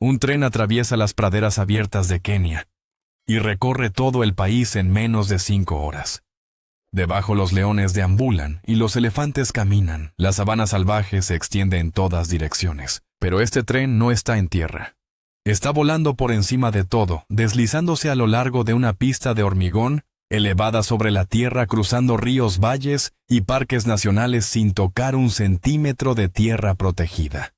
Un tren atraviesa las praderas abiertas de Kenia y recorre todo el país en menos de 5 horas. Debajo los leones deambulan y los elefantes caminan. La sabana salvaje se extiende en todas direcciones. Pero este tren no está en tierra. Está volando por encima de todo, deslizándose a lo largo de una pista de hormigón, elevada sobre la tierra, cruzando ríos, valles y parques nacionales sin tocar un centímetro de tierra protegida.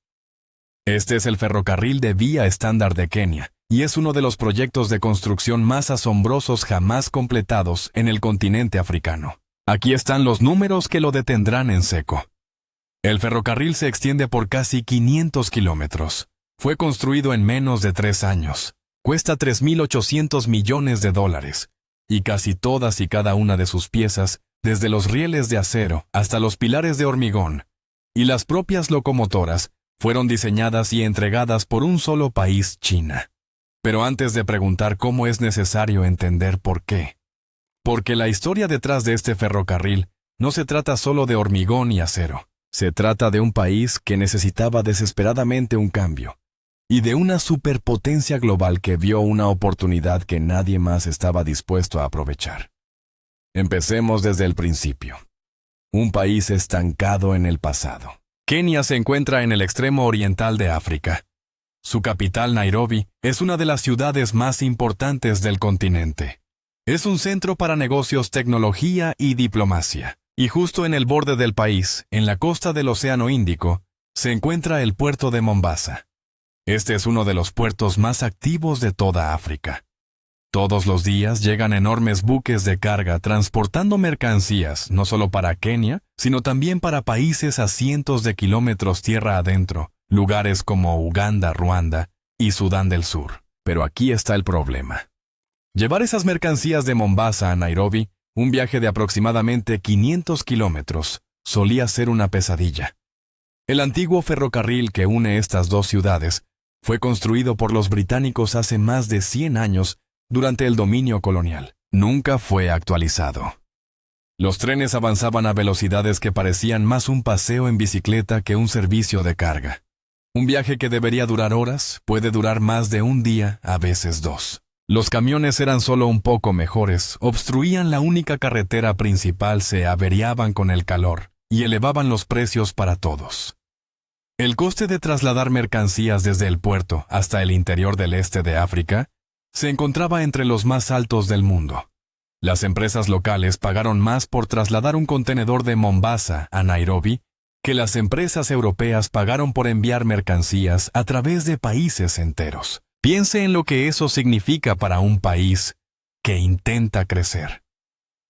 Este es el ferrocarril de vía estándar de Kenia, y es uno de los proyectos de construcción más asombrosos jamás completados en el continente africano. Aquí están los números que lo detendrán en seco. El ferrocarril se extiende por casi 500 kilómetros. Fue construido en menos de 3 años. Cuesta $3.800 millones, y casi todas y cada una de sus piezas, desde los rieles de acero hasta los pilares de hormigón, y las propias locomotoras, fueron diseñadas y entregadas por un solo país, China. Pero antes de preguntar cómo, es necesario entender por qué. Porque la historia detrás de este ferrocarril no se trata solo de hormigón y acero. Se trata de un país que necesitaba desesperadamente un cambio, y de una superpotencia global que vio una oportunidad que nadie más estaba dispuesto a aprovechar. Empecemos desde el principio. Un país estancado en el pasado. Kenia se encuentra en el extremo oriental de África. Su capital, Nairobi, es una de las ciudades más importantes del continente. Es un centro para negocios, tecnología y diplomacia. Y justo en el borde del país, en la costa del Océano Índico, se encuentra el puerto de Mombasa. Este es uno de los puertos más activos de toda África. Todos los días llegan enormes buques de carga transportando mercancías, no solo para Kenia, sino también para países a cientos de kilómetros tierra adentro, lugares como Uganda, Ruanda y Sudán del Sur. Pero aquí está el problema. Llevar esas mercancías de Mombasa a Nairobi, un viaje de aproximadamente 500 kilómetros, solía ser una pesadilla. El antiguo ferrocarril que une estas dos ciudades fue construido por los británicos hace más de 100 años durante el dominio colonial. Nunca fue actualizado. Los trenes avanzaban a velocidades que parecían más un paseo en bicicleta que un servicio de carga. Un viaje que debería durar horas puede durar más de un día, a veces 2. Los camiones eran solo un poco mejores, obstruían la única carretera principal, se averiaban con el calor y elevaban los precios para todos. El coste de trasladar mercancías desde el puerto hasta el interior del este de África se encontraba entre los más altos del mundo. Las empresas locales pagaron más por trasladar un contenedor de Mombasa a Nairobi que las empresas europeas pagaron por enviar mercancías a través de países enteros. Piense en lo que eso significa para un país que intenta crecer.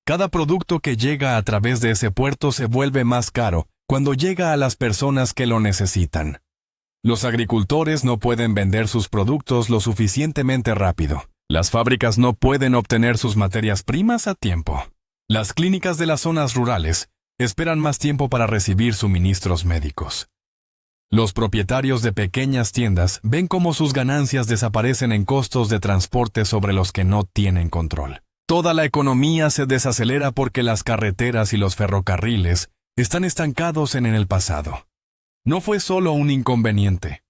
Cada producto que llega a través de ese puerto se vuelve más caro cuando llega a las personas que lo necesitan. Los agricultores no pueden vender sus productos lo suficientemente rápido. Las fábricas no pueden obtener sus materias primas a tiempo. Las clínicas de las zonas rurales esperan más tiempo para recibir suministros médicos. Los propietarios de pequeñas tiendas ven cómo sus ganancias desaparecen en costos de transporte sobre los que no tienen control. Toda la economía se desacelera porque las carreteras y los ferrocarriles están estancados en el pasado. No fue solo un inconveniente.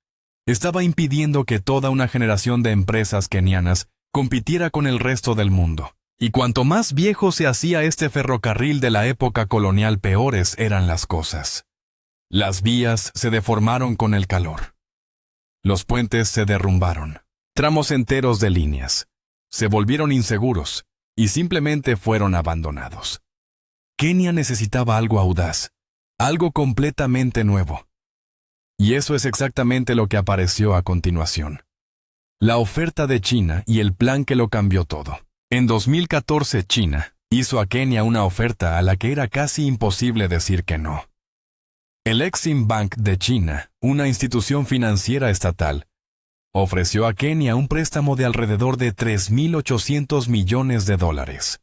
Estaba impidiendo que toda una generación de empresas kenianas compitiera con el resto del mundo. Y cuanto más viejo se hacía este ferrocarril de la época colonial, peores eran las cosas. Las vías se deformaron con el calor. Los puentes se derrumbaron. Tramos enteros de líneas se volvieron inseguros y simplemente fueron abandonados. Kenia necesitaba algo audaz, algo completamente nuevo. Y eso es exactamente lo que apareció a continuación. La oferta de China y el plan que lo cambió todo. En 2014, China hizo a Kenia una oferta a la que era casi imposible decir que no. El Exim Bank de China, una institución financiera estatal, ofreció a Kenia un préstamo de alrededor de $3.800 millones.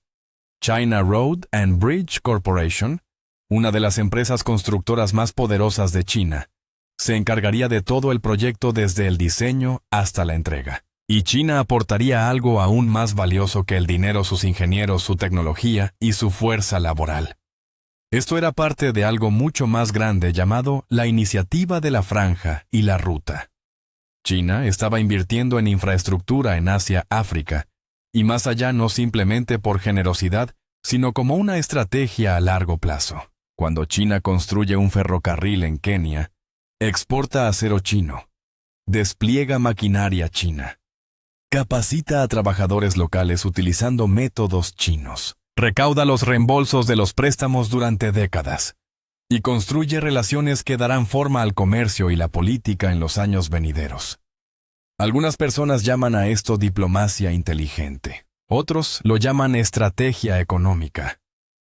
China Road and Bridge Corporation, una de las empresas constructoras más poderosas de China, se encargaría de todo el proyecto desde el diseño hasta la entrega. Y China aportaría algo aún más valioso que el dinero: sus ingenieros, su tecnología y su fuerza laboral. Esto era parte de algo mucho más grande llamado la Iniciativa de la Franja y la Ruta. China estaba invirtiendo en infraestructura en Asia, África, y más allá no simplemente por generosidad, sino como una estrategia a largo plazo. Cuando China construye un ferrocarril en Kenia, exporta acero chino, despliega maquinaria china, capacita a trabajadores locales utilizando métodos chinos, recauda los reembolsos de los préstamos durante décadas y construye relaciones que darán forma al comercio y la política en los años venideros. Algunas personas llaman a esto diplomacia inteligente. Otros lo llaman estrategia económica.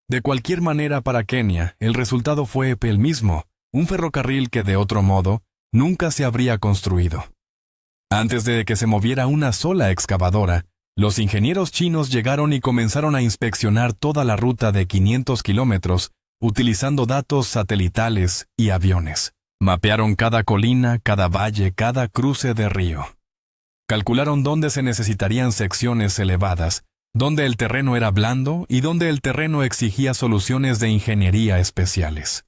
De cualquier manera, para Kenia, el resultado fue el mismo, un ferrocarril que de otro modo nunca se habría construido. Antes de que se moviera una sola excavadora, los ingenieros chinos llegaron y comenzaron a inspeccionar toda la ruta de 500 kilómetros utilizando datos satelitales y aviones. Mapearon cada colina, cada valle, cada cruce de río. Calcularon dónde se necesitarían secciones elevadas, dónde el terreno era blando y dónde el terreno exigía soluciones de ingeniería especiales.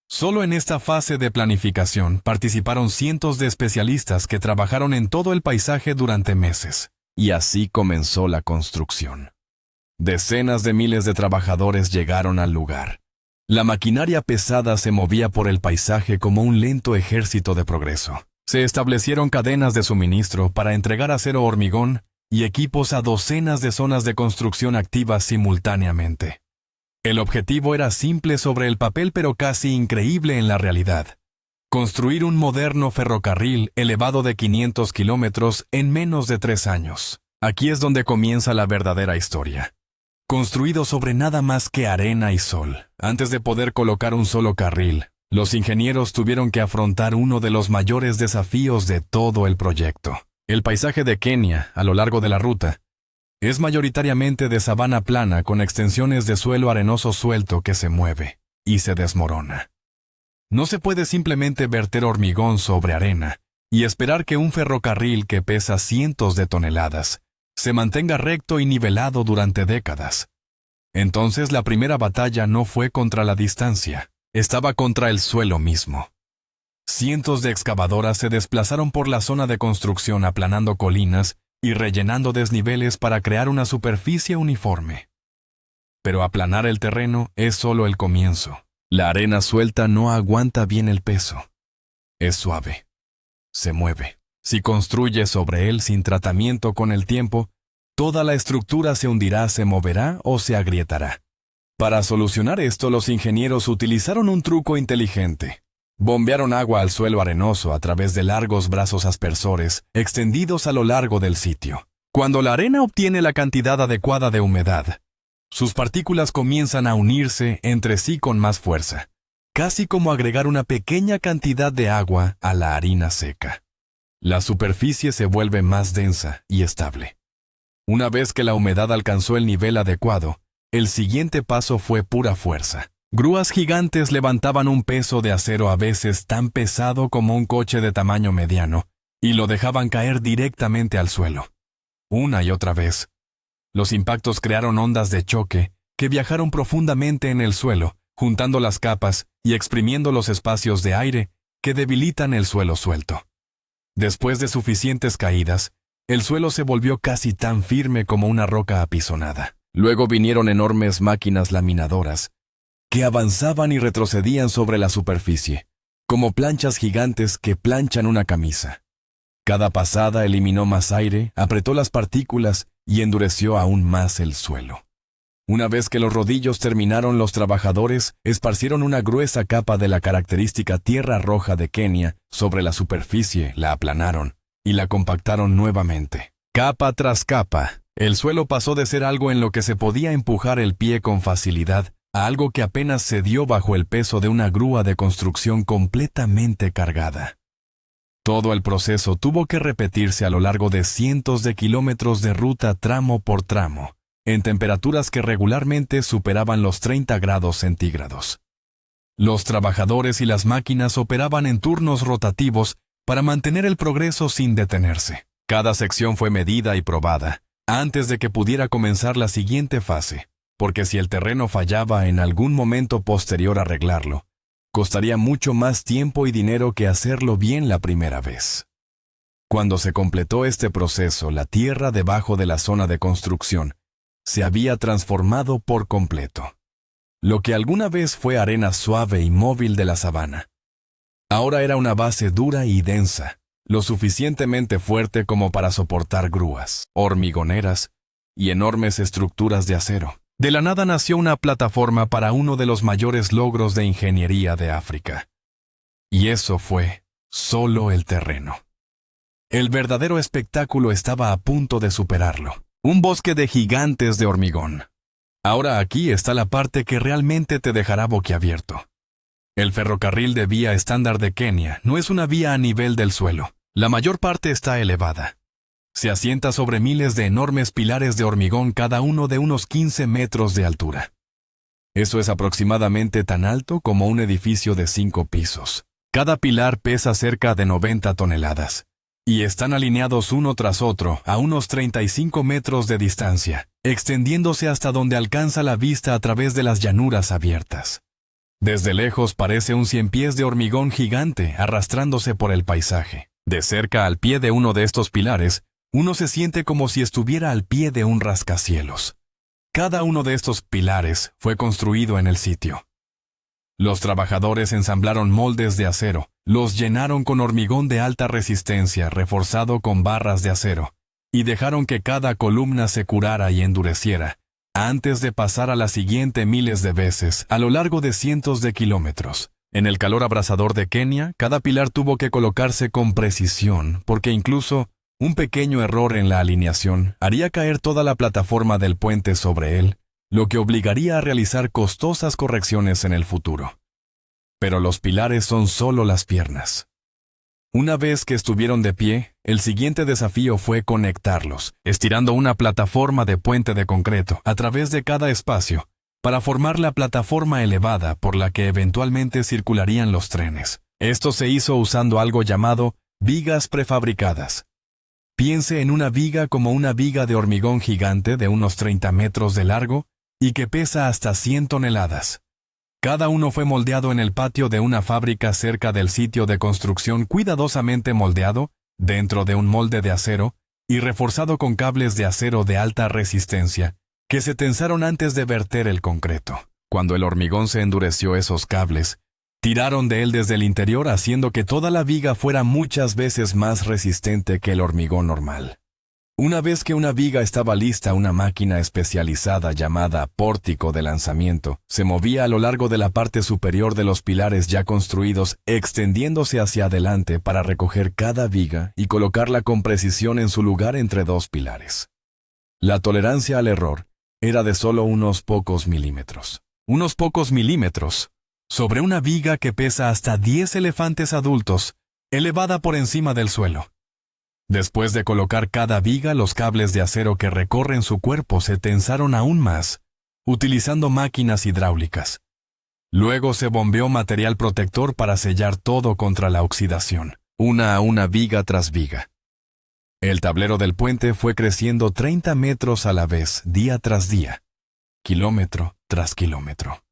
Solo en esta fase de planificación participaron cientos de especialistas que trabajaron en todo el paisaje durante meses. Y así comenzó la construcción. Decenas de miles de trabajadores llegaron al lugar. La maquinaria pesada se movía por el paisaje como un lento ejército de progreso. Se establecieron cadenas de suministro para entregar acero hormigón y equipos a docenas de zonas de construcción activas simultáneamente. El objetivo era simple sobre el papel pero casi increíble en la realidad. Construir un moderno ferrocarril elevado de 500 kilómetros en menos de 3 años. Aquí es donde comienza la verdadera historia. Construido sobre nada más que arena y sol. Antes de poder colocar un solo carril, los ingenieros tuvieron que afrontar uno de los mayores desafíos de todo el proyecto. El paisaje de Kenia, a lo largo de la ruta, es mayoritariamente de sabana plana con extensiones de suelo arenoso suelto que se mueve y se desmorona. No se puede simplemente verter hormigón sobre arena y esperar que un ferrocarril que pesa cientos de toneladas se mantenga recto y nivelado durante décadas. Entonces la primera batalla no fue contra la distancia, estaba contra el suelo mismo. Cientos de excavadoras se desplazaron por la zona de construcción aplanando colinas y rellenando desniveles para crear una superficie uniforme. Pero aplanar el terreno es solo el comienzo. La arena suelta no aguanta bien el peso. Es suave. Se mueve. Si construyes sobre él sin tratamiento con el tiempo, toda la estructura se hundirá, se moverá o se agrietará. Para solucionar esto, los ingenieros utilizaron un truco inteligente. Bombearon agua al suelo arenoso a través de largos brazos aspersores extendidos a lo largo del sitio. Cuando la arena obtiene la cantidad adecuada de humedad, sus partículas comienzan a unirse entre sí con más fuerza, casi como agregar una pequeña cantidad de agua a la harina seca. La superficie se vuelve más densa y estable. Una vez que la humedad alcanzó el nivel adecuado, el siguiente paso fue pura fuerza. Grúas gigantes levantaban un peso de acero a veces tan pesado como un coche de tamaño mediano, y lo dejaban caer directamente al suelo. Una y otra vez. Los impactos crearon ondas de choque que viajaron profundamente en el suelo, juntando las capas y exprimiendo los espacios de aire que debilitan el suelo suelto. Después de suficientes caídas, el suelo se volvió casi tan firme como una roca apisonada. Luego vinieron enormes máquinas laminadoras, que avanzaban y retrocedían sobre la superficie, como planchas gigantes que planchan una camisa. Cada pasada eliminó más aire, apretó las partículas y endureció aún más el suelo. Una vez que los rodillos terminaron, los trabajadores esparcieron una gruesa capa de la característica tierra roja de Kenia sobre la superficie, la aplanaron y la compactaron nuevamente. Capa tras capa, el suelo pasó de ser algo en lo que se podía empujar el pie con facilidad a algo que apenas cedió bajo el peso de una grúa de construcción completamente cargada. Todo el proceso tuvo que repetirse a lo largo de cientos de kilómetros de ruta tramo por tramo, en temperaturas que regularmente superaban los 30 grados centígrados. Los trabajadores y las máquinas operaban en turnos rotativos para mantener el progreso sin detenerse. Cada sección fue medida y probada antes de que pudiera comenzar la siguiente fase, porque si el terreno fallaba en algún momento posterior a arreglarlo, costaría mucho más tiempo y dinero que hacerlo bien la primera vez. Cuando se completó este proceso, la tierra debajo de la zona de construcción se había transformado por completo. Lo que alguna vez fue arena suave y móvil de la sabana, ahora era una base dura y densa, lo suficientemente fuerte como para soportar grúas, hormigoneras y enormes estructuras de acero. De la nada nació una plataforma para uno de los mayores logros de ingeniería de África. Y eso fue solo el terreno. El verdadero espectáculo estaba a punto de superarlo. Un bosque de gigantes de hormigón. Ahora aquí está la parte que realmente te dejará boquiabierto. El ferrocarril de vía estándar de Kenia no es una vía a nivel del suelo. La mayor parte está elevada. Se asienta sobre miles de enormes pilares de hormigón, cada uno de unos 15 metros de altura. Eso es aproximadamente tan alto como un edificio de 5 pisos. Cada pilar pesa cerca de 90 toneladas. Y están alineados uno tras otro a unos 35 metros de distancia, extendiéndose hasta donde alcanza la vista a través de las llanuras abiertas. Desde lejos parece un ciempiés de hormigón gigante arrastrándose por el paisaje. De cerca, al pie de uno de estos pilares, uno se siente como si estuviera al pie de un rascacielos. Cada uno de estos pilares fue construido en el sitio. Los trabajadores ensamblaron moldes de acero, los llenaron con hormigón de alta resistencia reforzado con barras de acero, y dejaron que cada columna se curara y endureciera, antes de pasar a la siguiente miles de veces a lo largo de cientos de kilómetros. En el calor abrasador de Kenia, cada pilar tuvo que colocarse con precisión, porque incluso un pequeño error en la alineación haría caer toda la plataforma del puente sobre él, lo que obligaría a realizar costosas correcciones en el futuro. Pero los pilares son solo las piernas. Una vez que estuvieron de pie, el siguiente desafío fue conectarlos, estirando una plataforma de puente de concreto a través de cada espacio, para formar la plataforma elevada por la que eventualmente circularían los trenes. Esto se hizo usando algo llamado vigas prefabricadas. Piense en una viga como una viga de hormigón gigante de unos 30 metros de largo y que pesa hasta 100 toneladas. Cada uno fue moldeado en el patio de una fábrica cerca del sitio de construcción, cuidadosamente moldeado dentro de un molde de acero y reforzado con cables de acero de alta resistencia que se tensaron antes de verter el concreto. Cuando el hormigón se endureció, esos cables tiraron de él desde el interior, haciendo que toda la viga fuera muchas veces más resistente que el hormigón normal. Una vez que una viga estaba lista, una máquina especializada llamada pórtico de lanzamiento se movía a lo largo de la parte superior de los pilares ya construidos, extendiéndose hacia adelante para recoger cada viga y colocarla con precisión en su lugar entre dos pilares. La tolerancia al error era de solo unos pocos milímetros. Unos pocos milímetros sobre una viga que pesa hasta 10 elefantes adultos, elevada por encima del suelo. Después de colocar cada viga, los cables de acero que recorren su cuerpo se tensaron aún más, utilizando máquinas hidráulicas. Luego se bombeó material protector para sellar todo contra la oxidación, una a una viga tras viga. El tablero del puente fue creciendo 30 metros a la vez, día tras día, kilómetro tras kilómetro.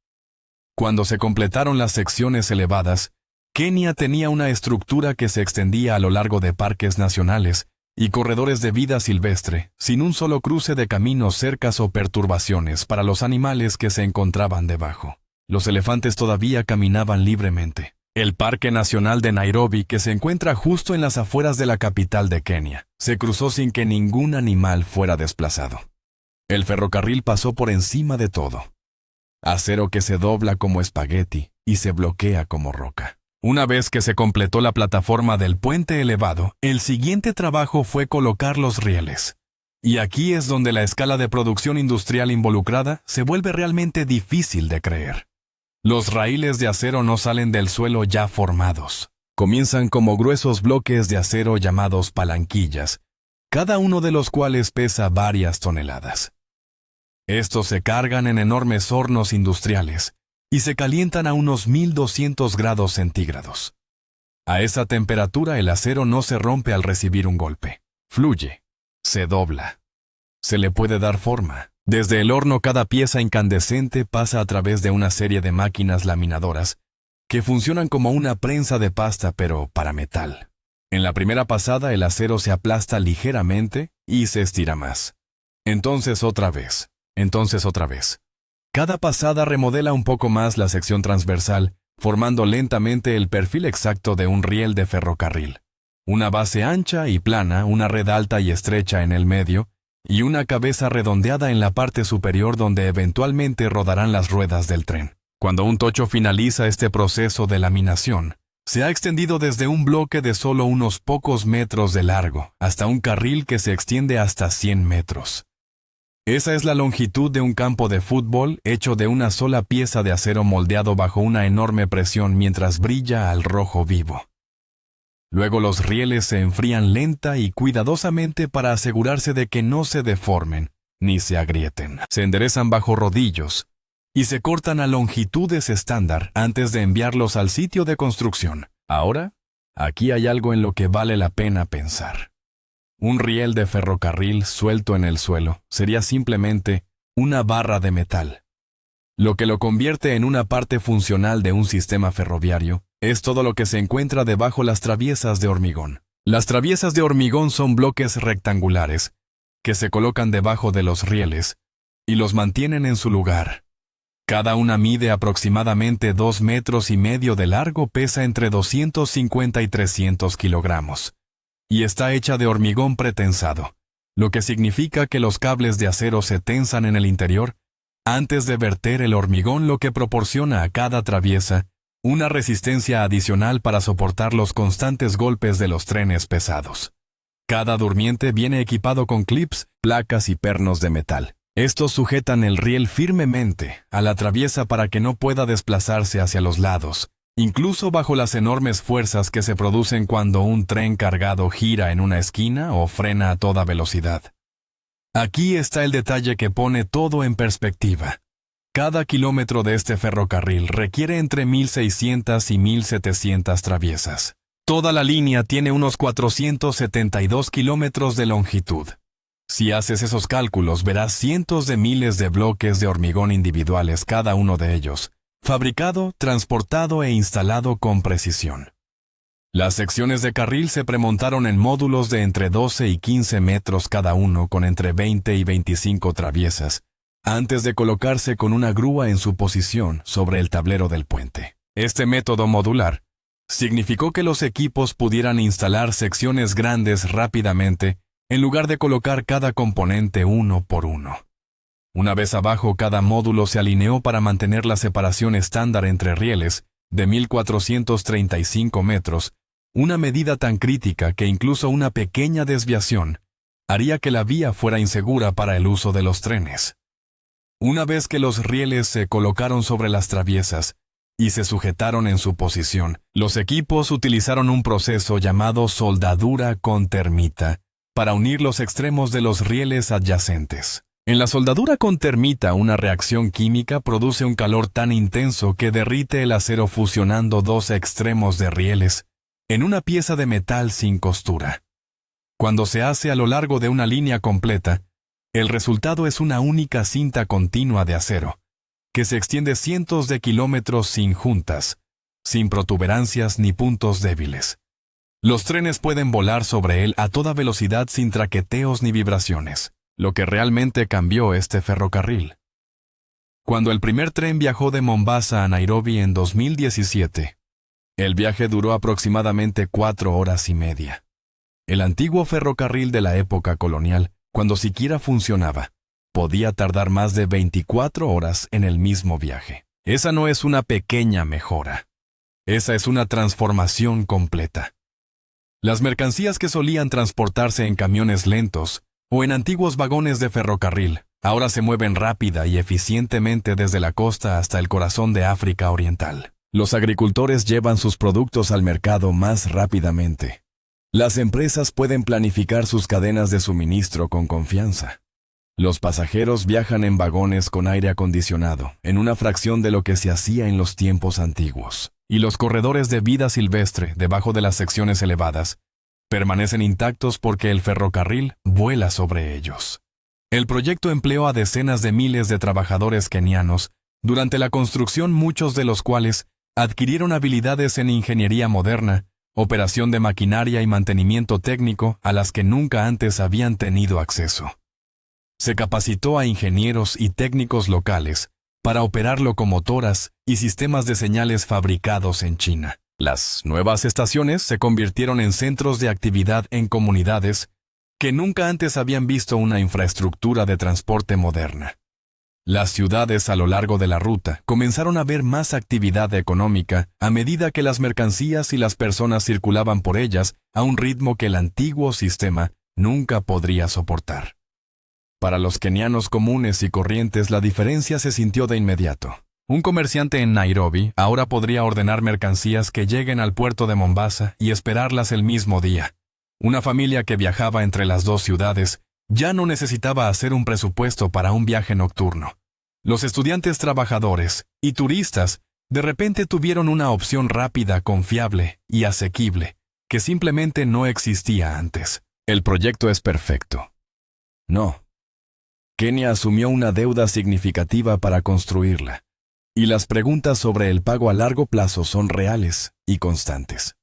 Cuando se completaron las secciones elevadas, Kenia tenía una estructura que se extendía a lo largo de parques nacionales y corredores de vida silvestre, sin un solo cruce de caminos, cercas o perturbaciones para los animales que se encontraban debajo. Los elefantes todavía caminaban libremente. El Parque Nacional de Nairobi, que se encuentra justo en las afueras de la capital de Kenia, se cruzó sin que ningún animal fuera desplazado. El ferrocarril pasó por encima de todo. Acero que se dobla como espagueti y se bloquea como roca. Una vez que se completó la plataforma del puente elevado, el siguiente trabajo fue colocar los rieles. Y aquí es donde la escala de producción industrial involucrada se vuelve realmente difícil de creer. Los raíles de acero no salen del suelo ya formados. Comienzan como gruesos bloques de acero llamados palanquillas, cada uno de los cuales pesa varias toneladas. Estos se cargan en enormes hornos industriales y se calientan a unos 1200 grados centígrados. A esa temperatura el acero no se rompe al recibir un golpe. Fluye, se dobla, se le puede dar forma. Desde el horno cada pieza incandescente pasa a través de una serie de máquinas laminadoras que funcionan como una prensa de pasta pero para metal. En la primera pasada el acero se aplasta ligeramente y se estira más. Entonces otra vez. Entonces otra vez. Cada pasada remodela un poco más la sección transversal, formando lentamente el perfil exacto de un riel de ferrocarril. Una base ancha y plana, una red alta y estrecha en el medio, y una cabeza redondeada en la parte superior donde eventualmente rodarán las ruedas del tren. Cuando un tocho finaliza este proceso de laminación, se ha extendido desde un bloque de solo unos pocos metros de largo hasta un carril que se extiende hasta 100 metros. Esa es la longitud de un campo de fútbol hecho de una sola pieza de acero moldeado bajo una enorme presión mientras brilla al rojo vivo. Luego los rieles se enfrían lenta y cuidadosamente para asegurarse de que no se deformen ni se agrieten. Se enderezan bajo rodillos y se cortan a longitudes estándar antes de enviarlos al sitio de construcción. Ahora, aquí hay algo en lo que vale la pena pensar. Un riel de ferrocarril suelto en el suelo sería simplemente una barra de metal. Lo que lo convierte en una parte funcional de un sistema ferroviario es todo lo que se encuentra debajo las traviesas de hormigón. Las traviesas de hormigón son bloques rectangulares que se colocan debajo de los rieles y los mantienen en su lugar. Cada una mide aproximadamente 2,5 metros de largo, pesa entre 250 y 300 kilogramos. Y está hecha de hormigón pretensado, lo que significa que los cables de acero se tensan en el interior antes de verter el hormigón, lo que proporciona a cada traviesa una resistencia adicional para soportar los constantes golpes de los trenes pesados. Cada durmiente viene equipado con clips, placas y pernos de metal. Estos sujetan el riel firmemente a la traviesa para que no pueda desplazarse hacia los lados, incluso bajo las enormes fuerzas que se producen cuando un tren cargado gira en una esquina o frena a toda velocidad. Aquí está el detalle que pone todo en perspectiva. Cada kilómetro de este ferrocarril requiere entre 1.600 y 1.700 traviesas. Toda la línea tiene unos 472 kilómetros de longitud. Si haces esos cálculos, verás cientos de miles de bloques de hormigón individuales, cada uno de ellos, fabricado, transportado e instalado con precisión. Las secciones de carril se premontaron en módulos de entre 12 y 15 metros cada uno, con entre 20 y 25 traviesas, antes de colocarse con una grúa en su posición sobre el tablero del puente. Este método modular significó que los equipos pudieran instalar secciones grandes rápidamente en lugar de colocar cada componente uno por uno. Una vez abajo, cada módulo se alineó para mantener la separación estándar entre rieles de 1.435 metros, una medida tan crítica que incluso una pequeña desviación haría que la vía fuera insegura para el uso de los trenes. Una vez que los rieles se colocaron sobre las traviesas y se sujetaron en su posición, los equipos utilizaron un proceso llamado soldadura con termita para unir los extremos de los rieles adyacentes. En la soldadura con termita, una reacción química produce un calor tan intenso que derrite el acero fusionando dos extremos de rieles en una pieza de metal sin costura. Cuando se hace a lo largo de una línea completa, el resultado es una única cinta continua de acero, que se extiende cientos de kilómetros sin juntas, sin protuberancias ni puntos débiles. Los trenes pueden volar sobre él a toda velocidad sin traqueteos ni vibraciones, lo que realmente cambió este ferrocarril. Cuando el primer tren viajó de Mombasa a Nairobi en 2017, el viaje duró aproximadamente 4 horas y media. El antiguo ferrocarril de la época colonial, cuando siquiera funcionaba, podía tardar más de 24 horas en el mismo viaje. Esa no es una pequeña mejora. Esa es una transformación completa. Las mercancías que solían transportarse en camiones lentos o en antiguos vagones de ferrocarril, ahora se mueven rápida y eficientemente desde la costa hasta el corazón de África Oriental. Los agricultores llevan sus productos al mercado más rápidamente. Las empresas pueden planificar sus cadenas de suministro con confianza. Los pasajeros viajan en vagones con aire acondicionado, en una fracción de lo que se hacía en los tiempos antiguos. Y los corredores de vida silvestre, debajo de las secciones elevadas, permanecen intactos porque el ferrocarril vuela sobre ellos. El proyecto empleó a decenas de miles de trabajadores kenianos durante la construcción, muchos de los cuales adquirieron habilidades en ingeniería moderna operación de maquinaria y mantenimiento técnico a las que nunca antes habían tenido acceso. Se capacitó a ingenieros y técnicos locales para operar locomotoras y sistemas de señales fabricados en China. Las nuevas estaciones se convirtieron en centros de actividad en comunidades que nunca antes habían visto una infraestructura de transporte moderna. Las ciudades a lo largo de la ruta comenzaron a ver más actividad económica a medida que las mercancías y las personas circulaban por ellas a un ritmo que el antiguo sistema nunca podría soportar. Para los kenianos comunes y corrientes la diferencia se sintió de inmediato. Un comerciante en Nairobi ahora podría ordenar mercancías que lleguen al puerto de Mombasa y esperarlas el mismo día. Una familia que viajaba entre las dos ciudades ya no necesitaba hacer un presupuesto para un viaje nocturno. Los estudiantes trabajadores y turistas de repente tuvieron una opción rápida, confiable y asequible que simplemente no existía antes. ¿El proyecto es perfecto? No. Kenia asumió una deuda significativa para construirla, y las preguntas sobre el pago a largo plazo son reales y constantes.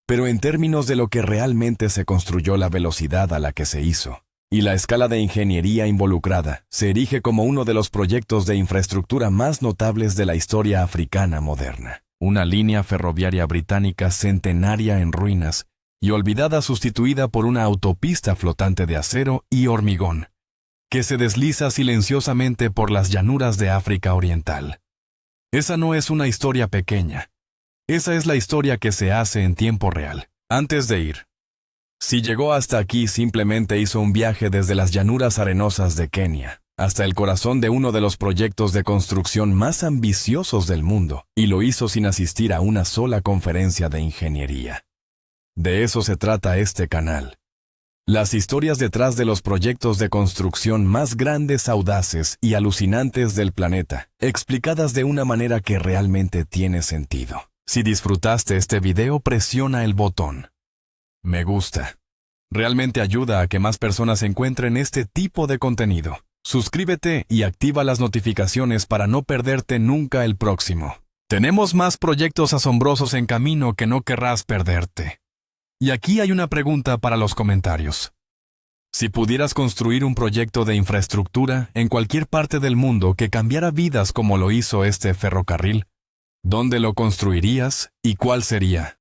Pero en términos de lo que realmente se construyó, la velocidad a la que se hizo y la escala de ingeniería involucrada se erige como uno de los proyectos de infraestructura más notables de la historia africana moderna. Una línea ferroviaria británica centenaria en ruinas y olvidada, sustituida por una autopista flotante de acero y hormigón que se desliza silenciosamente por las llanuras de África Oriental. Esa no es una historia pequeña. Esa es la historia que se hace en tiempo real. Antes de ir, si llegó hasta aquí, simplemente hizo un viaje desde las llanuras arenosas de Kenia hasta el corazón de uno de los proyectos de construcción más ambiciosos del mundo, y lo hizo sin asistir a una sola conferencia de ingeniería. De eso se trata este canal. Las historias detrás de los proyectos de construcción más grandes, audaces y alucinantes del planeta, explicadas de una manera que realmente tiene sentido. Si disfrutaste este video, presiona el botón me gusta. Realmente ayuda a que más personas encuentren este tipo de contenido. Suscríbete y activa las notificaciones para no perderte nunca el próximo. Tenemos más proyectos asombrosos en camino que no querrás perderte. Y aquí hay una pregunta para los comentarios. Si pudieras construir un proyecto de infraestructura en cualquier parte del mundo que cambiara vidas como lo hizo este ferrocarril, ¿dónde lo construirías y cuál sería?